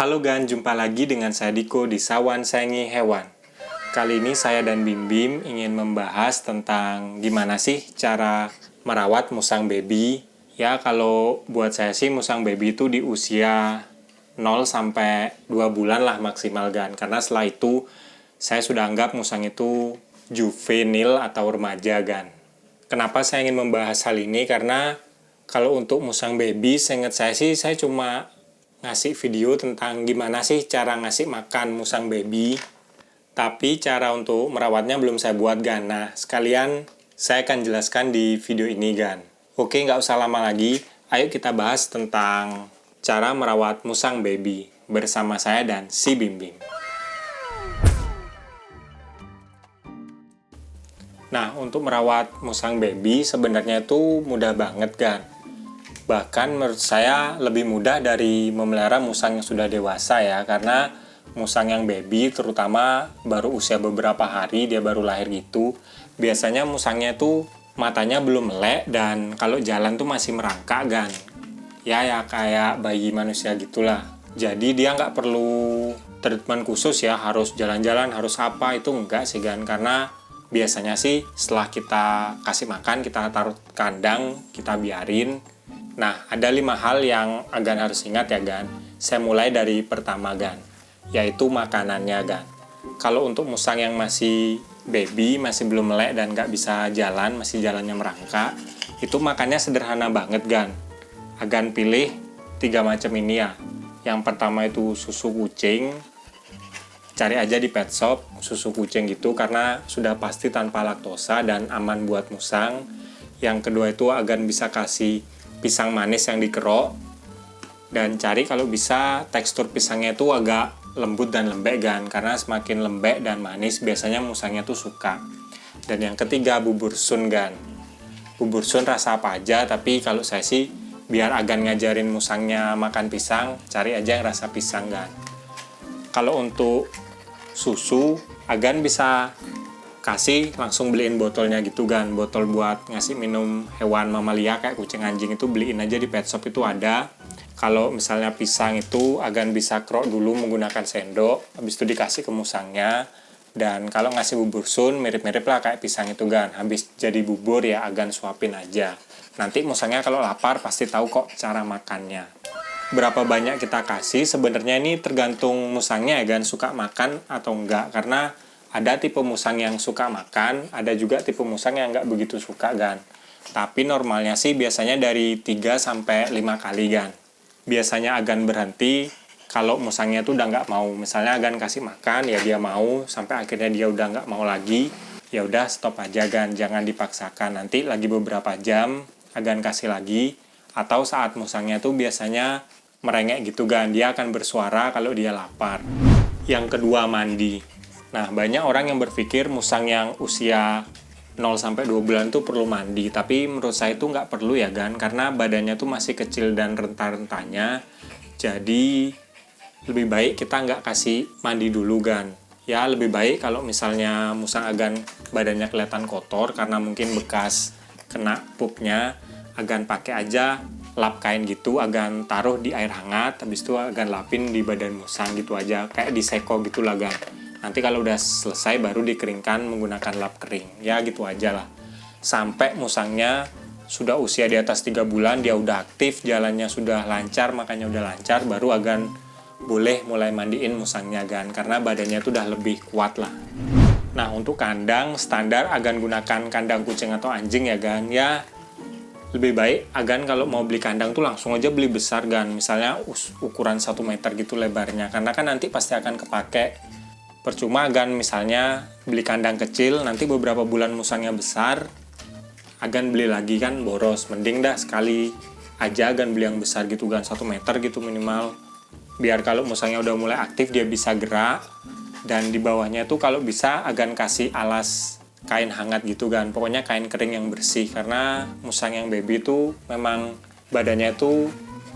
Halo Gan, jumpa lagi dengan saya Diko di Sawan Sayangi Hewan. Kali ini saya dan Bim Bim ingin membahas tentang gimana sih cara merawat musang baby. Ya, kalau buat saya sih musang baby itu di usia 0 sampai 2 bulan lah maksimal Gan. Karena setelah itu saya sudah anggap musang itu juvenil atau remaja Gan. Kenapa saya ingin membahas hal ini? Karena kalau untuk musang baby, seingat saya sih saya cuma ngasih video tentang gimana sih cara ngasih makan musang baby. Tapi cara untuk merawatnya belum saya buat Gan. Nah, sekalian saya akan jelaskan di video ini Gan. Oke, nggak usah lama lagi. Ayo kita bahas tentang cara merawat musang baby bersama saya dan si Bim Bim. Nah, untuk merawat musang baby sebenarnya itu mudah banget Gan. Bahkan menurut saya lebih mudah dari memelihara musang yang sudah dewasa ya. Karena musang yang baby terutama baru usia beberapa hari, dia baru lahir gitu. Biasanya musangnya itu matanya belum melek dan kalau jalan tuh masih merangkak Gan. Ya kayak bayi manusia gitulah. Jadi dia nggak perlu treatment khusus ya, harus jalan-jalan, harus apa, itu enggak sih Gan. Karena biasanya sih setelah kita kasih makan, kita taruh kandang, kita biarin. Nah, ada 5 hal yang Gan harus ingat ya Gan. Saya mulai dari pertama Gan, yaitu makanannya Gan. Kalau untuk musang yang masih baby, masih belum melek dan nggak bisa jalan, masih jalannya merangkak, itu makannya sederhana banget Gan. Gan pilih 3 macam ini ya. Yang pertama itu susu kucing. Cari aja di pet shop susu kucing gitu karena sudah pasti tanpa laktosa dan aman buat musang. Yang kedua itu Gan bisa kasih pisang manis yang dikerok, dan cari kalau bisa tekstur pisangnya itu agak lembut dan lembek Gan, karena semakin lembek dan manis biasanya musangnya tuh suka. Dan yang ketiga bubur sun Gan. Bubur sun rasa apa aja, tapi kalau saya sih biar Gan ngajarin musangnya makan pisang, cari aja yang rasa pisang Gan. Kalau untuk susu, Gan bisa kasih langsung beliin botolnya gitu Gan, botol buat ngasih minum hewan mamalia kayak kucing anjing itu beliin aja di pet shop itu ada. Kalau misalnya pisang itu Gan bisa kerok dulu menggunakan sendok, habis itu dikasih ke musangnya. Dan kalau ngasih bubur sun mirip-mirip lah kayak pisang itu Gan, habis jadi bubur ya Gan suapin aja. Nanti musangnya kalau lapar pasti tahu kok cara makannya. Berapa banyak kita kasih sebenarnya ini tergantung musangnya ya Gan, suka makan atau enggak, karena ada tipe musang yang suka makan, ada juga tipe musang yang nggak begitu suka Gan. Tapi normalnya sih biasanya dari 3-5 kali Gan. Biasanya Gan berhenti kalau musangnya tuh udah nggak mau. Misalnya Gan kasih makan, ya dia mau, sampai akhirnya dia udah nggak mau lagi, ya udah stop aja Gan, jangan dipaksakan. Nanti lagi beberapa jam Gan kasih lagi, atau saat musangnya tuh biasanya merengek gitu Gan, dia akan bersuara kalau dia lapar. Yang kedua mandi. Nah, banyak orang yang berpikir musang yang usia 0-2 bulan tuh perlu mandi. Tapi menurut saya itu nggak perlu ya Gan, karena badannya tuh masih kecil dan renta-rentanya. Jadi, lebih baik kita nggak kasih mandi dulu Gan. Ya, lebih baik kalau misalnya musang Gan badannya kelihatan kotor karena mungkin bekas kena pupnya, Gan pakai aja lap kain gitu, Gan taruh di air hangat, habis itu Gan lapin di badan musang gitu aja, kayak diseko gitu lah Gan. Nanti kalau udah selesai baru dikeringkan menggunakan lap kering. Ya gitu aja lah. Sampai musangnya sudah usia di atas 3 bulan, dia udah aktif, jalannya sudah lancar, makanya udah lancar, baru Gan boleh mulai mandiin musangnya Gan, karena badannya tuh udah lebih kuat lah. Nah, untuk kandang standar Gan gunakan kandang kucing atau anjing ya Gan. Ya lebih baik Gan kalau mau beli kandang tuh langsung aja beli besar Gan. Misalnya ukuran 1 meter gitu lebarnya, karena kan nanti pasti akan kepake. Percuma Gan misalnya beli kandang kecil, nanti beberapa bulan musangnya besar, Gan beli lagi kan boros. Mending dah sekali aja Gan beli yang besar gitu Gan, 1 meter gitu minimal. Biar kalau musangnya udah mulai aktif dia bisa gerak. Dan di bawahnya tuh kalau bisa Gan kasih alas kain hangat gitu Gan. Pokoknya kain kering yang bersih, karena musang yang baby itu memang badannya itu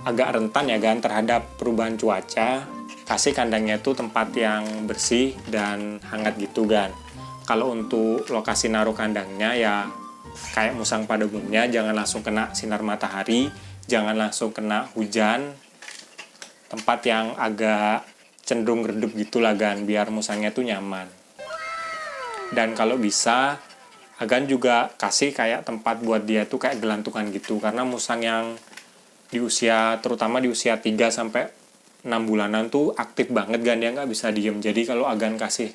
agak rentan ya Gan terhadap perubahan cuaca. Kasih kandangnya itu tempat yang bersih dan hangat gitu Gan. Kalau untuk lokasi naruh kandangnya ya kayak musang pada umumnya, jangan langsung kena sinar matahari, jangan langsung kena hujan, tempat yang agak cenderung redup gitulah Gan, biar musangnya tuh nyaman. Dan kalau bisa Agan juga kasih kayak tempat buat dia tuh kayak gelantungan gitu, karena musang yang di usia, terutama di usia 3 sampai 6 bulanan tuh aktif banget Gan, dia nggak bisa diem. Jadi kalau Agan kasih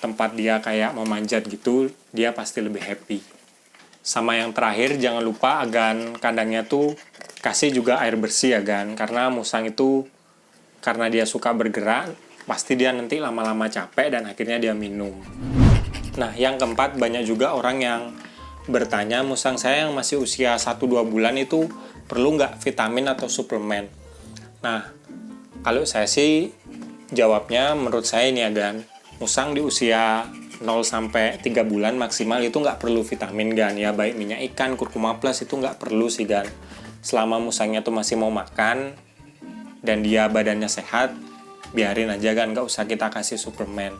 tempat dia kayak memanjat gitu, dia pasti lebih happy. Sama yang terakhir, jangan lupa Agan kandangnya tuh kasih juga air bersih ya Gan, karena musang itu karena dia suka bergerak, pasti dia nanti lama-lama capek dan akhirnya dia minum. Nah, yang keempat, banyak juga orang yang bertanya, musang saya yang masih usia 1-2 bulan itu perlu nggak vitamin atau suplemen? Nah, kalau saya sih jawabnya menurut saya ini ya Gan, musang di usia 0-3 bulan maksimal itu nggak perlu vitamin Gan ya, baik minyak ikan, kurkuma plus itu nggak perlu sih Gan. Selama musangnya tuh masih mau makan dan dia badannya sehat, biarin aja Gan, nggak usah kita kasih suplemen.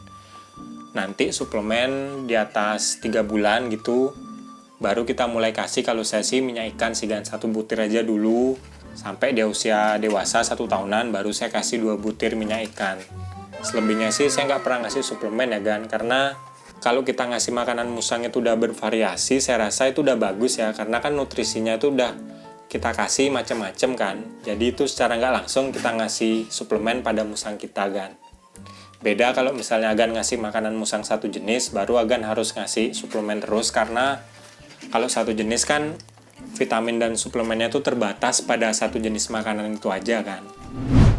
Nanti suplemen di atas 3 bulan gitu, baru kita mulai kasih. Kalau saya sih minyak ikan sih Gan, 1 butir aja dulu, sampai dia usia dewasa 1 tahunan, baru saya kasih 2 butir minyak ikan. Selebihnya sih saya nggak pernah ngasih suplemen ya Gan, karena kalau kita ngasih makanan musang itu udah bervariasi, saya rasa itu udah bagus ya, karena kan nutrisinya itu udah kita kasih macam-macam kan. Jadi itu secara nggak langsung kita ngasih suplemen pada musang kita Gan. Beda kalau misalnya Agan ngasih makanan musang satu jenis, baru Agan harus ngasih suplemen terus, karena kalau satu jenis kan vitamin dan suplemennya itu terbatas pada satu jenis makanan itu aja kan.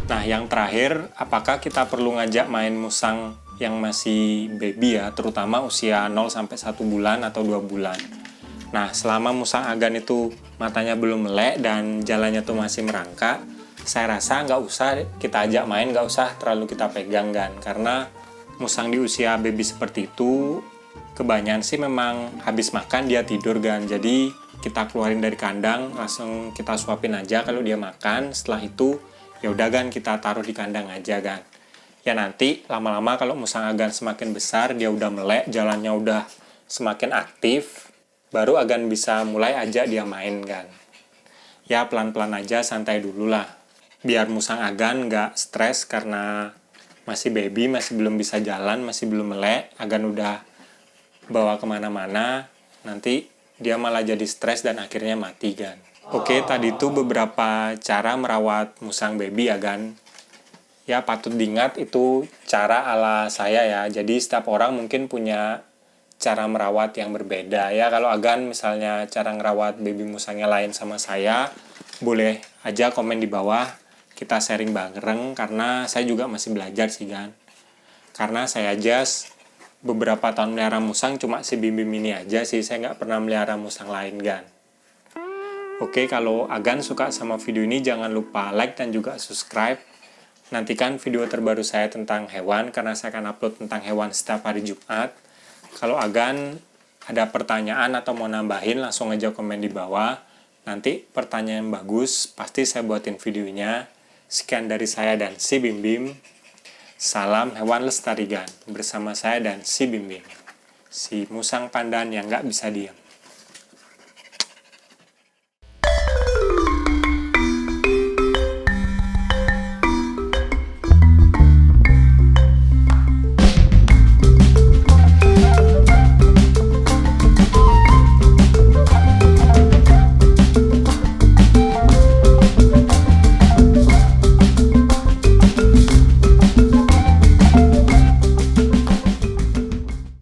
Nah, yang terakhir, apakah kita perlu ngajak main musang yang masih baby ya, terutama usia 0-1 bulan atau 2 bulan. Nah, selama musang Agan itu matanya belum melek dan jalannya tuh masih merangkak, saya rasa nggak usah kita ajak main, nggak usah terlalu kita pegang Gan. Karena musang di usia baby seperti itu, kebanyakan sih memang habis makan dia tidur Gan. Jadi kita keluarin dari kandang, langsung kita suapin aja kalau dia makan. Setelah itu, ya udah Gan, kita taruh di kandang aja Gan. Ya nanti lama-lama kalau musang Agan semakin besar, dia udah melek, jalannya udah semakin aktif, baru Agan bisa mulai ajak dia main Gan. Ya pelan-pelan aja, santai dulu lah. Biar musang Agan nggak stres karena masih baby, masih belum bisa jalan, masih belum melek. Agan udah bawa kemana-mana, nanti dia malah jadi stres dan akhirnya mati Gan. Oke, tadi itu beberapa cara merawat musang baby ya Gan. Ya patut diingat itu cara ala saya ya. Jadi setiap orang mungkin punya cara merawat yang berbeda ya. Kalau Agan misalnya cara ngerawat baby musangnya lain sama saya, boleh aja komen di bawah, kita sharing bareng, karena saya juga masih belajar sih Gan. Karena saya aja beberapa tahun melihara musang cuma si Bim Bim ini aja sih, saya nggak pernah melihara musang lain Gan. Oke, kalau Agan suka sama video ini jangan lupa like dan juga subscribe. Nantikan video terbaru saya tentang hewan, karena saya akan upload tentang hewan setiap hari Jumat. Kalau Agan ada pertanyaan atau mau nambahin, langsung aja komen di bawah. Nanti pertanyaan yang bagus, pasti saya buatin videonya. Sekian dari saya dan si Bim Bim. Salam hewan lestari Gan. Bersama saya dan si Bim Bim, si musang pandan yang nggak bisa diam.